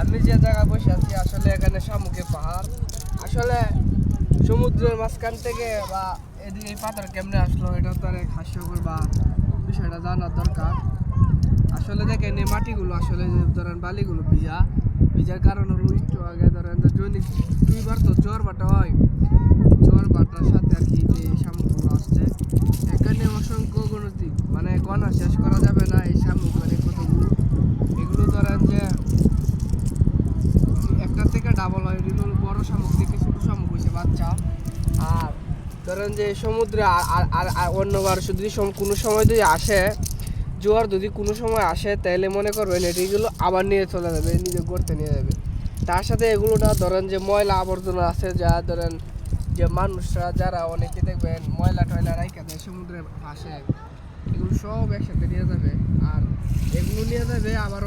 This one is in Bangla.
আমি যে জায়গায় বসে আছি আসলে এখানে শামুকের পাহাড়। আসলে সমুদ্রের মাঝখান থেকে বা এদিকে এই পাথর কেমনে আসলো এটা তো অনেক হাস্যকর বা বিষয়টা জানার দরকার। আসলে দেখেন এই মাটিগুলো আসলে ধরেন বালিগুলো ভিজার কারণে একটু আগে ধরেন যে দৈনিক 2বার তো জ্বর বাটা হয়, জ্বর বাটার সাথে আর কি এই শামুকগুলো আসছে। এখানে অসংখ্য গণতি মানে গণা শেষ করা যাবে না এই শামুক মানে কতগুলো। এগুলো ধরেন যে একটা থেকে ডাবল হয়, এগুলো বড় শামুক থেকে ছোট শামুক হয়েছে বাচ্চা। আর ধরেন যে সমুদ্রে আর অন্যবার যদি কোনো সময় যদি আসে জোয়ার, যদি কোনো সময় আসে তাহলে মনে করবেন এটিগুলো আবার নিয়ে চলে যাবে, নিজে গড়তে নিয়ে যাবে। তার সাথে এগুলোটা ধরেন যে ময়লা আবর্জনা আছে, যা ধরেন যে মানুষরা যারা অনেকে দেখবেন ময়লা টয়লা রাইখা দেয় সমুদ্রের পাশে, এগুলো সব একসাথে নিয়ে যাবে। আর এগুলো নিয়ে যাবে আবার